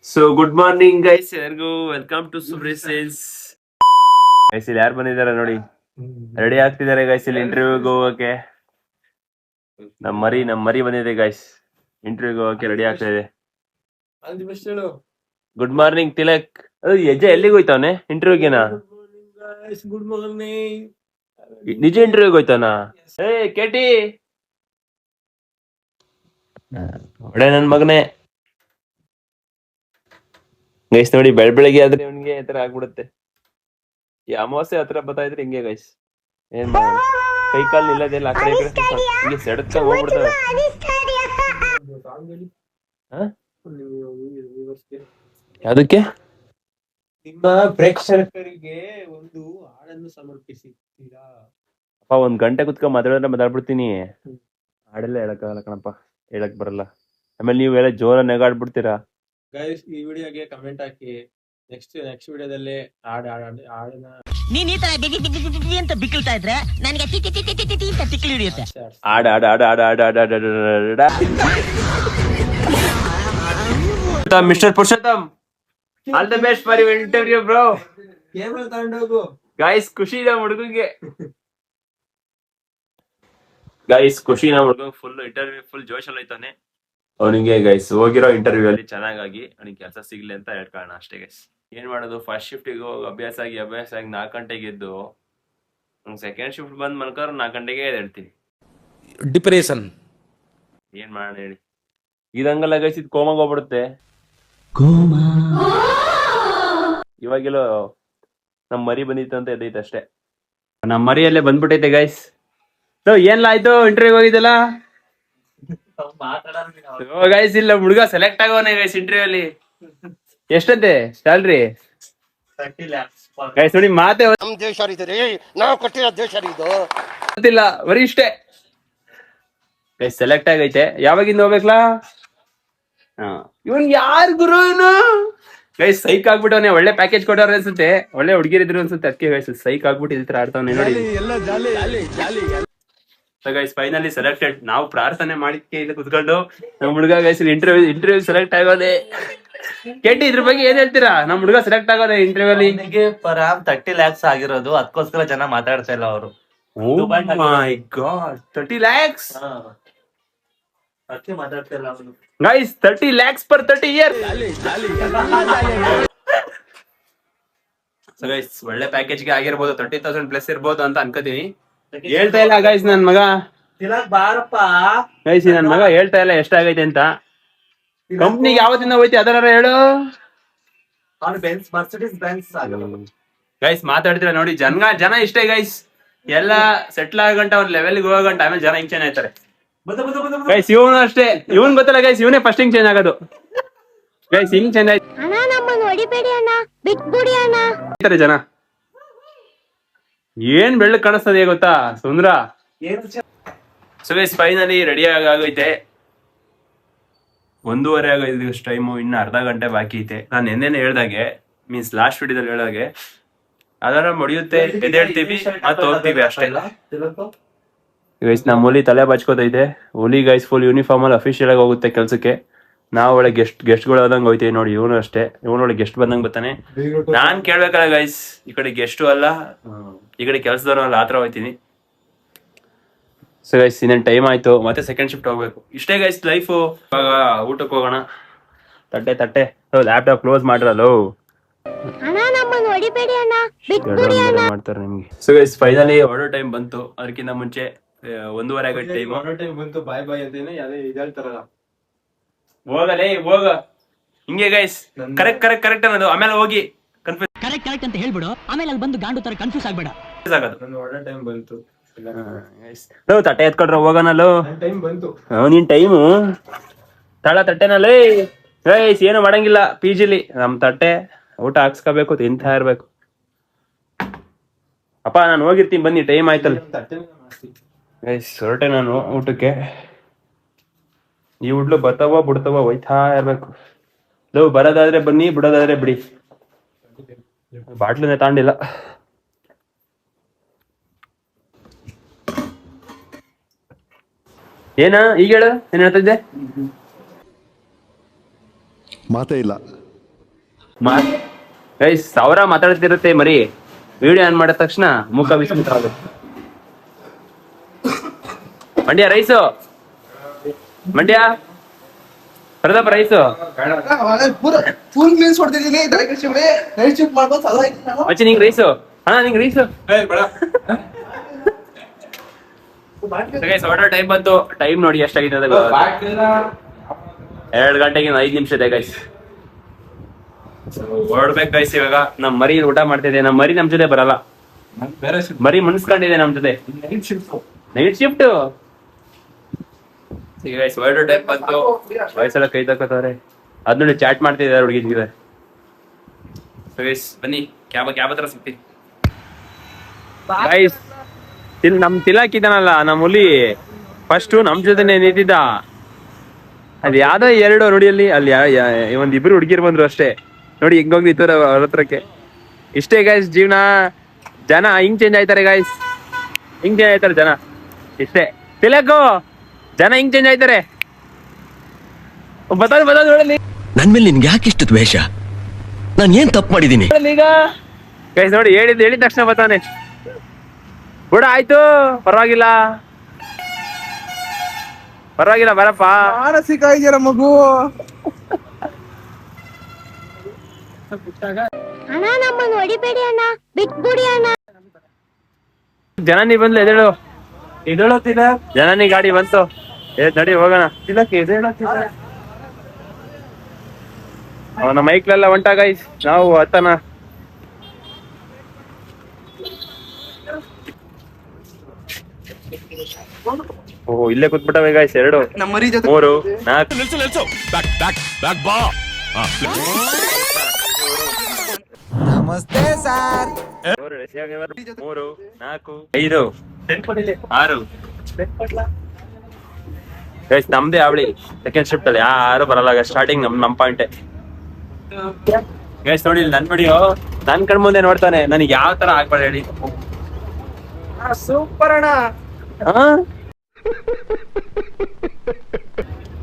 So good morning guys, ಎಲ್ಲರಿಗೂ welcome to ಸುಬ್ರಿ sales. Guys ಇಲ್ಲಿ ಯಾರು ಬಂದಿದ್ದಾರೆ ನೋಡಿ, ರೆಡಿ ಆಗ್ತಿದ್ದಾರೆ ಗೈಸ್ ಇಲ್ಲಿ ಇಂಟರ್ವ್ಯೂಗೆ ಹೋಗಕ್ಕೆ. ನಮ್ ಮರಿ ಬಂದಿದೆ ಗೈಸ್, ಇಂಟರ್ವ್ಯೂಗೆ ಹೋಗಕ್ಕೆ ರೆಡಿ ಆಗ್ತಾ ಇದೆ. Good morning Tilak. ಅದು ಹೆಜ್ಜೆ ಎಲ್ಲಿಗೆ ಹೋಯ್ತಾವನೆ ಇಂಟರ್ವ್ಯೂಗೆನಾ? Good morning. ನಿಜ ಇಂಟರ್ವ್ಯೂಗೆ ಹೋಯ್ತಾನ? ಏ ಕೇಟಿ ಒಳ್ಳೆ ನನ್ ಮಗನೇ. ಗೈಸ್ ನೋಡಿ, ಬೆಳಗ್ಗೆ ಆದ್ರೆ ಅವನಿಗೆ ಈ ತರ ಆಗ್ಬಿಡುತ್ತೆ. ಈ ಅಮಾವಾಸ್ಯೆ ಹತ್ರ ಬರ್ತಾ ಇದ್ರೆ ಹಿಂಗೆ ಗೈಸ್, ಏನ್ ಮಾಡೋಣ, ಕೈ ಕಾಲು ನಿಲ್ಲದೆಲ್ಲ ಆ ಕಡೆ ಈ ಕಡೆ ಹಿಂಗೆ ಸೆಡತ್ಕ ಹೋಗ್ಬಿಡ್ತವೆ. ಅದಕ್ಕೆ ನಿಮ್ಮ ಪ್ರೇಕ್ಷಕರಿಗೆ ಒಂದು ಹಾಡನ್ನು ಸಮರ್ಪಿಸಿದ್ದೀರಾ? ಅಪ್ಪ, 1 ಗಂಟೆ ಕುತ್ಕೊಂಡ್ ಮಾತಾಡ್ಬಿಡ್ತೀನಿ. ಹಾಡೆಲ್ಲ ಹೇಳಕ್ಕಾಗಲ್ಲ ಕಣಪ್ಪ, ಹೇಳಕ್ ಬರಲ್ಲ. ಆಮೇಲೆ ನೀವು ಎಲ್ಲ ಜೋರ ನೆಗಾಡ್ಬಿಡ್ತೀರಾ. ಗೈಸ್, ಈ ವಿಡಿಯೋಗೆ ಕಮೆಂಟ್ ಹಾಕಿ. ನೆಕ್ಸ್ಟ್ ವಿಡಿಯೋದಲ್ಲಿ ಹಾಡಿನ ನೀನ್ ಈ ತರ ಅಂತ ಬಿಕ್ಕಳ್ತಾ ಇದ್ರೆ ನನಗೆ ಅಂತ ತಿಕ್ಲಿ ಹಿಡಿಯುತ್ತೆ. ಆಡ ಆಡ ಆಡ ಆಡ ಆಡ ಆಡ ಆಡ ಆಡ ಆಡ. Mister Purushottam, all the best for your interview bro. Cable ತಗೊಂಡೋಗು ಗೈಸ್, ಖುಷಿ ಇದೆ ಹುಡುಗಂಗೆ. ಗೈಸ್ ಖುಷಿ ನಮ್ಮ ಹುಡುಗ ಫುಲ್ ಇಂಟರ್ವ್ಯೂ ಫುಲ್ ಜೋಶಲ್ಲಿ ಐತಾನೆ. ಅವನಿಗೆ ಗೈಸ್ ಹೋಗಿರೋ ಇಂಟರ್ವ್ಯೂ ಅಲ್ಲಿ ಚೆನ್ನಾಗಿ ಅವನಿಗೆ ಕೆಲಸ ಸಿಗ್ಲಿ ಅಂತ ಹೇಳ್ಕೊಳ್ಳೋಣ ಅಷ್ಟೇ ಗೈಸ್. ಏನ್ ಮಾಡೋದು, ಫಸ್ಟ್ ಶಿಫ್ಟಿಗೆ ಹೋಗಿ ಅಭ್ಯಾಸ ಆಗಿ 4 ಗಂಟೆಗೆ ಎದ್ದು ಸೆಕೆಂಡ್ ಶಿಫ್ಟ್ ಬಂದ್ ಮಲ್ಕೋರು 4 ಗಂಟೆಗೆ ಹೇಳ್ತೀನಿ. ಡಿಪ್ರೆಷನ್ ಏನ್ ಮಾಡೋಣ ಹೇಳಿ, ಇದಂಗಲ್ಲ ಗೈಸ್, ಇದು ಕೋಮಾಗ ಹೋಗ್ಬಿಡುತ್ತೆ. ಇವಾಗೆಲ್ಲೋ ನಮ್ ಮರಿ ಬಂದಿತ್ತು ಅಂತ ಎದ್ದೈತೆ ಅಷ್ಟೇ. ನಮ್ ಮರಿಯಲ್ಲೇ ಬಂದ್ಬಿಟ್ಟೈತೆ ಗೈಸ್. ಏನ್ಲ ಆಯ್ತು ಇಂಟರ್ವ್ಯೂ ಹೋಗಿದ್ದಲ್ಲ ಗೈಸ್? ಇಲ್ಲ ಹುಡುಗ ಸೆಲೆಕ್ಟ್ ಆಗೋನೆ ಗೈಸ್ ಇಂಟರ್ವ್ಯೂ ಅಲ್ಲಿ. ಎಷ್ಟಂತೆ ಸ್ಯಾಲ್ರಿ? 30 lakhs. ಗೈಸ್ ನೋಡಿ, ಮಾತೆ ನಮ್ ದೇಶ ಇದೆ, ನಾವು ಕೊಟ್ಟಿರೋ ದೇಶ ಇದು. ಗೊತ್ತಿಲ್ಲ, ಬರೀ ಇಷ್ಟೇ ಗೈಸ್. ಸೆಲೆಕ್ಟ್ ಆಗೈತೆ. ಯಾವಾಗಿಂದ ಹೋಗ್ಬೇಕಲ್ಲ? ಇವನ್ ಯಾರ್ ಗುರು ಇವನು? ಗೈಸ್ ಸೈಕ್ ಆಗ್ಬಿಟ್ಟವನೆ. ಒಳ್ಳೆ ಪ್ಯಾಕೇಜ್ ಕೊಟ್ಟವ್ರ ಅನ್ಸುತ್ತೆ, ಒಳ್ಳೆ ಹುಡುಗಿರಿದ್ರು ಅನ್ಸುತ್ತೆ. ಅದಕ್ಕೆ ಗೈಸ್ ಸೈಕ್ ಆಗ್ಬಿಟ್ಟು ಈ ತರ ಆಡ್ತಾವನೆ ನೋಡಿ. Guys finally selected. ನಾವು ಪ್ರಾರ್ಥನೆ ಮಾಡಿದ್ಕೆ ಇಲ್ಲಿ ಕುತ್ಕೊಂಡು ನಮ್ ಹುಡುಗ ಗೈಸ್ ಇಂಟರ್ವ್ಯೂ ಸೆಲೆಕ್ಟ್ ಆಗೋದೆ. ಕೆಟ್ಟಿ, ಇದ್ರ ಬಗ್ಗೆ ಏನ್ ಹೇಳ್ತೀರಾ? ನಮ್ ಹುಡುಗ ಸೆಲೆಕ್ಟ್ ಆಗೋದೆ ಇಂಟರ್ವ್ಯೂ ಅಲ್ಲಿ. ಪರಾಮ್ 30 lakhs ಆಗಿರೋದು, ಅದಕ್ಕೋಸ್ಕರ ಜನ ಮಾತಾಡ್ತಾ ಇಲ್ಲ ಅವರು. ಮೈ ಗಾಡ್, 30 lakhs ಅದಕ್ಕೆ ಮಾತಾಡ್ತಾ ಇಲ್ಲ ಅವನು. Guys, 30 lakhs per 30 years. So guys ಒಳ್ಳೆ ಪ್ಯಾಕೇಜ್ ಗೆ ಆಗಿರ್ಬೋದು, 30,000 ಪ್ಲಸ್ ಇರ್ಬೋದು ಅಂತ ಅನ್ಕೋತೀನಿ. ಹೇಳ್ತಾ ಇಲ್ಲ ಗೈಸ್ ನನ್ ಮಗ. ತಿಲಕ್ ಬಾರಪ್ಪ. ಗೈಸ್ ನನ್ ಮಗ ಹೇಳ್ತಾ ಇಲ್ಲ ಎಷ್ಟಾಗೈತೆ ಅಂತ. ಕಂಪ್ನಿಗೆ ಯಾವತ್ತಿಂದ ಹೋಯ್ತಿ ಅದರ ಹೇಳು. ಅವ್ನು ಮರ್ಸಿಡೀಸ್ ಬೆಂಸ್ ಆಗಲ್ಲ. ಗೈಸ್ ಮಾತಾಡ್ತೀರಾ ನೋಡಿ, ಜನ ಇಷ್ಟೇ ಗೈಸ್. ಎಲ್ಲ ಸೆಟ್ಲ್ ಆಗಂಟ ಅವ್ರ ಲೆವೆಲ್ಗೆ ಹೋಗಂಟ ಆಮೇಲೆ ಜನ ಹಿಂಗ್ ಚೇಂಜ್ ಆಯ್ತಾರೆ ಗೈಸ್. ಇವನು ಅಷ್ಟೇ, ಇವನ್ ಗೊತ್ತಲ್ಲ ಗೈಸ್, ಇವನೇ ಫಸ್ಟ್ ಹಿಂಗ್ ಚೇಂಜ್ ಆಗೋದು ಗೈಸ್. ಹಿಂಗ್ ಚೇಂಜ್ ಆಯ್ತಾರೆ ಜನ. ಏನ್ ಬೆಳ್ಳಕ್ ಕಾಣಿಸ್ತದೆ ಗೊತ್ತಾ ಸುಂದ್ರ? ಸೊ ಗೈಸ್ ಫೈನಲಿ ರೆಡಿ ಆಗೈತೆ. 1:30 ಆಗೈತೆ ಟೈಮು. ಇನ್ನು ಅರ್ಧ ಗಂಟೆ ಬಾಕಿ ಐತೆ. ನಾನು ನೆನ್ನೆನೆ ಹೇಳ್ದಾಗೆ, ಮೀನ್ಸ್ ಲಾಸ್ಟ್ ವಿಡಿಯೋದಲ್ಲಿ ಹೇಳ್ದಾಗೆ, ಅದರ ಮುಡಿಯುತ್ತೆ, ಎದ್ದೇಳ್ತೀವಿ ಮತ್ತೆ ಹೋಗ್ತೀವಿ ಅಷ್ಟೇ ಗೈಸ್. ನಮ್ಮ ಹುಲಿ ತಲೆ ಬಾಚ್ಕೋತೈತೆ. ಹುಲಿ ಗೈಸ್ ಫುಲ್ ಯೂನಿಫಾರ್ಮ್ ಅಲ್ಲಿ ಅಫಿಷಿಯಲ್ ಆಗಿ ಹೋಗುತ್ತೆ ಕೆಲ್ಸಕ್ಕೆ. ನಾವು ಒಳ್ಳೆ ಗೆಸ್ಟ್ಗಳು ಹೋದಂಗೆ ಹೋಯ್ತೀವಿ ನೋಡಿ. ಇವನು ಅಷ್ಟೇ, ಇವನು ಒಳ್ಳೆ ಗೆಸ್ಟ್ ಬಂದಂಗೆ ಬರ್ತಾನೆ. ನಾನ್ ಕೇಳ್ಬೇಕಲ್ಲ ಗೈಸ್, ಈ ಕಡೆ ಗೆಸ್ಟು ಅಲ್ಲ, ಈ ಕಡೆ ಕೆಲ್ಸದವ್ರು ಅಲ್ಲ, ಆತರ ಹೋಯ್ತೀನಿ. ಸೊ ಗೈಸ್ ಇನ್ನೇನು ಟೈಮ್ ಆಯ್ತು, ಮತ್ತೆ ಸೆಕೆಂಡ್ ಶಿಫ್ಟ್ ಹೋಗ್ಬೇಕು. ಇಷ್ಟೇ ಗೈಸ್ ಲೈಫು. ಇವಾಗ ಊಟಕ್ಕೆ ಹೋಗೋಣ. ತಟ್ಟೆ ಲ್ಯಾಪ್ಟಾಪ್ ಕ್ಲೋಸ್ ಮಾಡ್ರಲ್ಲ ಮಾಡ್ತಾರೆ ನಿಮ್ಗೆ. So guys finally order time ಬಂತು. ಅದಕ್ಕಿಂತ ಮುಂಚೆ 1:30 ಆಗೈತೆ ಟೈಮ್. ಟೈಮ್ ಬಂತು, ಬಾಯ್ ಬಾಯ್ ಅಂತೇನೆ ಅದೇ ಇದಾಳ್ತಾರಲ್ಲ. ಹೋಗಲೇ ಹೋಗ ಹಿಂಗೆ ಗೈಸ್. ಕರೆಕ್ಟ್ ಅನ್ನೋದು, ಆಮೇಲೆ ಹೋಗಿ ಕರೆಕ್ಟ್ ಅಂತ ಹೇಳ್ಬಿಡು, ಆಮೇಲೆ ಅಲ್ಲಿ ಬಂದು ಗಾಂಡು ತರ ಕನ್ಫ್ಯೂಸ್ ಆಗ್ಬೇಡ. ಆಗೋದು. ನನ್ನ ಆರ್ಡರ್ ಟೈಮ್ ಬಂತು. ತಟ್ಟೆ ಎತ್ಕೊಡ್ರ ಹೋಗೋಣಲ್ಲ. ಟೈಮ್ ಬಂತು. ನಿನ್ ಟೈಮು ತಟ್ಟೆನಲ್ಲಿ ಗೈಸ್ ಏನು ಮಾಡಂಗಿಲ್ಲ. PG-ಲಿ ನಮ್ ತಟ್ಟೆ ಊಟ ಹಾಕ್ಸ್ಕೋಬೇಕು, ತಿಂತಾ ಇರ್ಬೇಕು. ಅಪ್ಪ ನಾನು ಹೋಗಿರ್ತೀನಿ, ಬನ್ನಿ, ಟೈಮ್ ಆಯ್ತಲ್ಲ ಗೈಸ್. ಹೊರಟೆ ನಾನು ಊಟಕ್ಕೆ. ಈ ಹುಡ್ಲು ಬಿಡ್ತಾವ ಹೋಯ್ತಾ ಇರ್ಬೇಕು. ಬರೋದಾದ್ರೆ ಬನ್ನಿ, ಬಿಡೋದಾದ್ರೆ ಬಿಡಿ. ಬಾಟ್ಲನ್ನೇ ತಾಂಡಿಲ್ಲ. ಏನ ಈಗ ಹೇಳು, ಏನ್ ಹೇಳ್ತಿದ್ದೆ? ಮಾತೇ ಇಲ್ಲ. ಗೈಸ್ 1000 ಮಾತಾಡ್ತಿರುತ್ತೆ ಮರಿ, ವಿಡಿಯೋ ಆನ್ ಮಾಡಿದ ತಕ್ಷಣ ಮುಖ ವಿಸ್ಮಿತ ಆಗುತ್ತೆ. ಮಂಡ್ಯ ರೈಸು, ಮಂಡ್ಯ ಪ್ರತಾಪ್ ರೈಸು ಮಚ್ಚಿ ನಿಂಗ್ ರೈಸು, ಅಣ್ಣ ನಿಂಗ್ ರೈಸು. ಆರ್ಡರ್ ಟೈಮ್ ಬಂತು. ಟೈಮ್ ನೋಡಿ ಎಷ್ಟಾಗಿದೆ ಅಂತ 2 ಗಂಟೆಗೆ 5 ನಿಮಿಷ ಇದೆ ಗೈಸ್. ಹೊರಡ್ಬೇಕು ಗೈಸ್. ಇವಾಗ ನಮ್ ಮರಿ ಊಟ ಮಾಡ್ತಿದೆ. ನಮ್ ಮರಿ ನಮ್ ಜೊತೆ ಬರಲ್ಲ, ಮರಿ ಮುನ್ಸ್ಕೊಂಡಿದೆ ನಮ್ ಜೊತೆ. Night shift guys. ಹೊರಡೋ ಟೈಮ್ ಬಂತು. ವಯಸ್ಸೆಲ್ಲ ಕೈ ತಕೋತಾರೆ. ಅದ್ ನೋಡಿ ಚಾಟ್ ಮಾಡ್ತಿದ್ದಾರೆ ಹುಡುಗಿದ್ರೆ. ಗೈಸ್ ಬನ್ನಿ, ಕ್ಯಾಬ್ ಹತ್ರ ಸಿಗ್ತಿ ಗೈಸ್. ನಮ್ ತಿಲಕ್ ಇದಾನಲ್ಲ, ನಮ್ ಹುಲಿ ಫಸ್ಟ್ ನಮ್ ಜೊತೆನೆ ನಿಂತಿದ್ದ. ಅದ್ ಯಾವ್ದೋ 2 ರೋಡಿಯಲ್ಲಿ ಅಲ್ಲಿ ಒಂದ್ 2 ಹುಡುಗಿರ್ ಬಂದ್ರು ಅಷ್ಟೇ. ನೋಡಿ ಹೆಂಗೋಗಿ ನಿಂತವ್ರೆ ಅವ್ರ ಹತ್ರಕ್ಕೆ. ಇಷ್ಟೇ ಗೈಸ್ ಜೀವನ. ಜನ ಹಿಂಗ್ ಚೇಂಜ್ ಆಯ್ತಾರೆ ಗೈಸ್, ಹಿಂಗ್ ಚೇಂಜ್ ಆಯ್ತಾರೆ ಜನ. ಇಷ್ಟೇ ತಿಲಕು, ಜನ ಹಿಂಗ್ ಚೇಂಜ್ ಆಯ್ತಾರೆ. ಬದಲ್ ನೋಡಲಿ ನನ್ ಮೇಲೆ ನಿನ್ಗೆ ಯಾಕೆ ಇಷ್ಟು ದ್ವೇಷ? ನಾನು ಏನ್ ತಪ್ಪು ಮಾಡಿದೀನಿ ಈಗ ಗೈಸ್? ನೋಡಿ ಹೇಳಿದ ತಕ್ಷಣ ಬರ್ತಾನೆ. ಬಿಡ ಆಯ್ತು, ಪರವಾಗಿಲ್ಲ ಬರಪ್ಪ. ಮಾನಸಿಕ ಇದೆಯಲ್ಲ ಮಗು. ಅಣ್ಣ ನಮ್ಮನ್ನು ಹೊಡಿಬೇಡಿ ಅಣ್ಣ, ಬಿಟ್ಬಿಡಿ ಅಣ್ಣ. ಜನನಿ ಬಂದ್ಲು, ಎದೇಳು ಜನನಿ ಗಾಡಿ ಬಂತು. ನಡಿ ಹೋಗೋಣ. ಅವನ ಮೈಕ್ಲೆಲ್ಲ ಹೊಂಟ ಗೈಸ್. ನಾವು ಹತ್ತನ. ಓಹ್ ಇಲ್ಲೇ ಕೂತ್ಬಿಟ್ಟವೆ ಗೈಸ್. 2 3 4 ನಮಸ್ತೆ ಸರ್. 3 4 5 6 ಗೈಸ್. ನಮ್ದೇ ಅವಳಿ ಸೆಕೆಂಡ್ ಶಿಫ್ಟ್ ಅಲ್ಲಿ ಯಾರು ಬರಲ್ಲ. ಸ್ಟಾರ್ಟಿಂಗ್ ನಮ್ ಪಾಯಿಂಟ್ ಗೈಸ್. ನೋಡಿ ನನ್ ವಿಡಿಯೋ ನನ್ ಕಣ್ ಮುಂದೆ ನೋಡ್ತಾನೆ. ನನಗೆ ಯಾವ ತರ ಆಗ್ಬೇಡ ಹೇಳಿ. ಸೂಪರ್ ಅಣ್ಣ.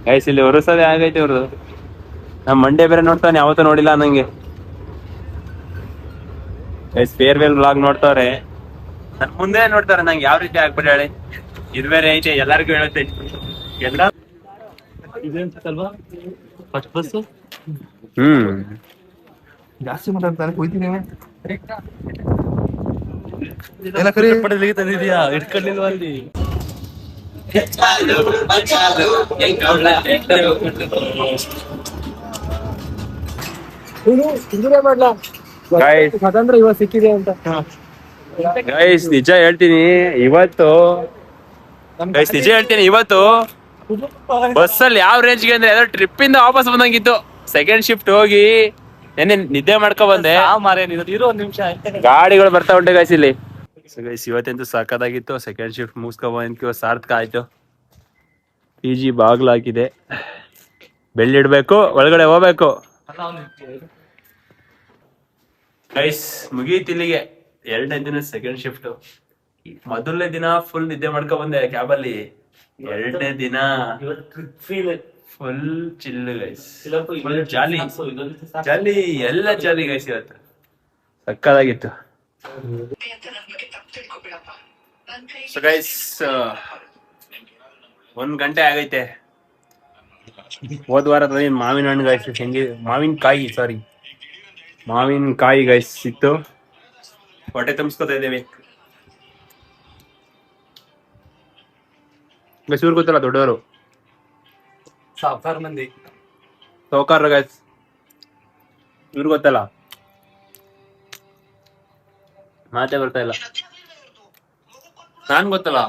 ಗೈಸ್ ಇಲ್ಲಿ ಒರೆಸೋದೇ ಆಗೈತೆ ಇವ್ರದ್ದು. ನಮ್ ಮಂಡ್ಯ ಬೇರೆ ನೋಡ್ತಾನೆ, ಯಾವತ್ತೂ ನೋಡಿಲ್ಲ ನಂಗೆ. ಗೈಸ್ ಫೇರ್ವೆಲ್ ವ್ಲಾಗ್ ನೋಡ್ತಾವ್ರೆ, ನನ್ ಮುಂದೆ ನೋಡ್ತಾರೆ. ನಂಗೆ ಯಾವ ರೀತಿ ಆಗ್ಬೇಡ ಹೇಳಿ. ಇದು ಬೇರೆ ಐತೆ, ಎಲ್ಲರಿಗೂ ಹೇಳುತ್ತೆ ಎಲ್ಲ. ಜಾಸ್ತಿ ಮಾತಾಡ್ತಾನೆ, ಹೋಯ್ತೀನಿ. ತಂದಿದ್ಯಾ? ಇಟ್ಕೊಂಡಿಲ್ವಾ ಅಲ್ಲಿ? ಸ್ವಾತಂತ್ರ್ಯ ಇವಾಗ ಸಿಕ್ಕಿದೆ ಅಂತ ಗೈಸ್ ನಿಜ ಹೇಳ್ತೀನಿ ಇವತ್ತು. ಬಸ್ಸಲ್ಲಿ ಯಾವ ರೇಂಜ್ಗೆ ಅಂದ್ರೆ ಯಾವ್ದೋ ಟ್ರಿಪ್ ಇಂದ ವಾಪಸ್ ಬಂದಂಗಿತ್ತು. ಸೆಕೆಂಡ್ ಶಿಫ್ಟ್ ಹೋಗಿ ನೆನ್ನೆ ನಿದ್ದೆ ಮಾಡ್ಕೊ ಬಂದೆ. ಇರೋ 1 ನಿಮಿಷ ಗಾಡಿಗಳು ಬರ್ತಾ ಉಂಟೆ ಗೈಸ್ ಇಲ್ಲಿ. ಗೈಸ್ ಇವತ್ತಂತೂ ಸಕ್ಕದಾಗಿತ್ತು. ಸೆಕೆಂಡ್ ಶಿಫ್ಟ್ ಮುಗಿಸ್ಕೊಬಂದಿದ್ಕೆ ಸಾರ್ಥಕ ಆಯ್ತು. PG ಬಾಗ್ಲು ಹಾಕಿದೆ, ಬೆಳ್ಳಿಡ್ಬೇಕು, ಒಳಗಡೆ ಹೋಗ್ಬೇಕು. ಗೈಸ್ ಮುಗೀತು ಇಲ್ಲಿಗೆ 2ನೇ ದಿನ ಸೆಕೆಂಡ್ ಶಿಫ್ಟ್. ಮೊದಲನೇ ದಿನ ಫುಲ್ ನಿದ್ದೆ ಮಾಡ್ಕೊ ಬಂದೆ ಕ್ಯಾಬಲ್ಲಿ. 2ನೇ ದಿನ ಫುಲ್ ಚಿಲ್ಲು ಗೈಸ್, ಫುಲ್ ಜಾಲಿ ಎಲ್ಲ ಜಾಲಿ ಗೈಸ್. ಇವತ್ತು ಸಕ್ಕದಾಗಿತ್ತು. ಸೊ ಗೈಸ್ 1 ಗಂಟೆ ಆಗೈತೆ. ಹೋದ ವಾರ ಮಾವಿನ ಹಣ್ಣು ಗೈಸ್, ಮಾವಿನಕಾಯಿ ಗೈಸ್ ಇತ್ತು. ಹೊಟ್ಟೆ ತುಂಬಿಸ್ಕೊತಾ ಇದ್ದೀವಿ ಗೈಸ್. ಇವ್ರು ಗೊತ್ತಲ್ಲ ದೊಡ್ಡವರು, ಸೌಕಾರ ಗೈಸ್. ಇವ್ರು ಗೊತ್ತಲ್ಲ, ಮಾತೇ ಬರ್ತಾ ಇಲ್ಲ. ನಾನ್ ಗೊತ್ತಲ್ಲ,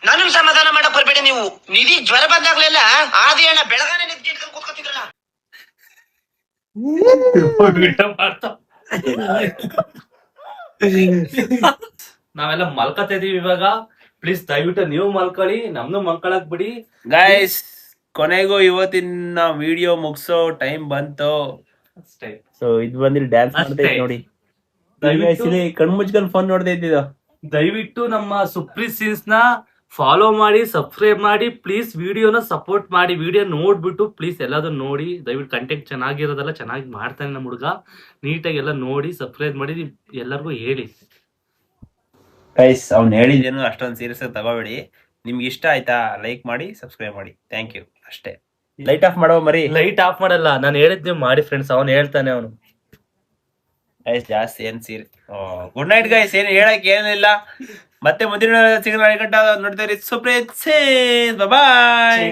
ನಾನು ಸಮಾಧಾನ ಮಾಡಕ್ ಬರ್ಬೇಡಿ ನೀವು. ನಿಧಿ ಜ್ವರ ಬಂದಾಗ್ಲೆಲ್ಲ ಆದಿ ಅಣ್ಣ ಬೆಳಗಾನೆ ನಿಂತ್ಕೊಂಡು ಕೂತ್ಕೊತಿದ್ರಲ್ಲ. ನಾವೆಲ್ಲ ಮಲ್ಕತಾ ಇದೀವಿ ಇವಾಗ. ಪ್ಲೀಸ್ ದಯವಿಟ್ಟು ನೀವು ಮಲ್ಕೊಳ್ಳಿ, ನಮ್ನು ಮಲ್ಕೊಳಕ್ ಬಿಡಿ ಗೈಸ್. ಕೊನೆಗೂ ಇವತ್ತಿನ ವಿಡಿಯೋ ಮುಗಿಸೋ ಟೈಮ್ ಬಂತು. ಸೊ ಇದು ಬಂದಿಲ್ಲ ಡ್ಯಾನ್ಸ್ ಮಾಡ್ತಾ ನೋಡಿ. ಕಣ್ ಮುಚ್ಕೊಂಡು ಫೋನ್ ನೋಡ್ತಾ ಇದ್ದಿದ್ದು. ದಯವಿಟ್ಟು ನಮ್ಮ ಸುಪ್ರೀತ್ ಸೀನ್ಸ್ ನ ಫಾಲೋ ಮಾಡಿ, ಸಬ್ಸ್ಕ್ರೈಬ್ ಮಾಡಿ, ಪ್ಲೀಸ್ ವಿಡಿಯೋನ ಸಪೋರ್ಟ್ ಮಾಡಿ. ವಿಡಿಯೋ ನೋಡ್ಬಿಟ್ಟು ಪ್ಲೀಸ್ ಎಲ್ಲಾದ್ರೂ ನೋಡಿ. ದಯವಿಟ್ಟು ಕಂಟೆಂಟ್ ಚೆನ್ನಾಗಿರೋದೆಲ್ಲ ಚೆನ್ನಾಗಿ ಮಾಡ್ತಾನೆ ನಮ್ಮ ಹುಡುಗ. ನೀಟಾಗಿ ಎಲ್ಲ ನೋಡಿ ಸಬ್ಸ್ಕ್ರೈಬ್ ಮಾಡಿ ಎಲ್ಲರಿಗೂ ಹೇಳಿ. ಗೈಸ್ ಅವ್ನು ಹೇಳಿದ್ದೇನು ಅಷ್ಟೊಂದು ಸೀರಿಯಸ್ ಆಗಿ ತಗೋಬೇಡಿ. ನಿಮ್ಗೆ ಇಷ್ಟ ಆಯ್ತಾ ಲೈಕ್ ಮಾಡಿ, ಸಬ್ಸ್ಕ್ರೈಬ್ ಮಾಡಿ. ಥ್ಯಾಂಕ್ ಯು ಅಷ್ಟೇ. ಲೈಟ್ ಆಫ್ ಮಾಡೋ ಮರಿ. ಲೈಟ್ ಆಫ್ ಮಾಡಲ್ಲ, ನಾನು ಹೇಳಿದ್ ನೀವು ಮಾಡಿ ಫ್ರೆಂಡ್ಸ್. ಅವ್ನು ಹೇಳ್ತಾನೆ ಅವನು. ಗೈಸ್ ಜಾಸ್ತಿ ಏನ್ ಸೀರಿಯಸ್. Good night guys. ಏನು ಹೇಳಕ್ ಏನಿಲ್ಲ. ಮತ್ತೆ ಮುಂದಿನ ಸಿಗೋಣ. ನೋಡ್ತಾ ಇರಿ ಸುಪ್ರೀತ್. ಬಾಯ್.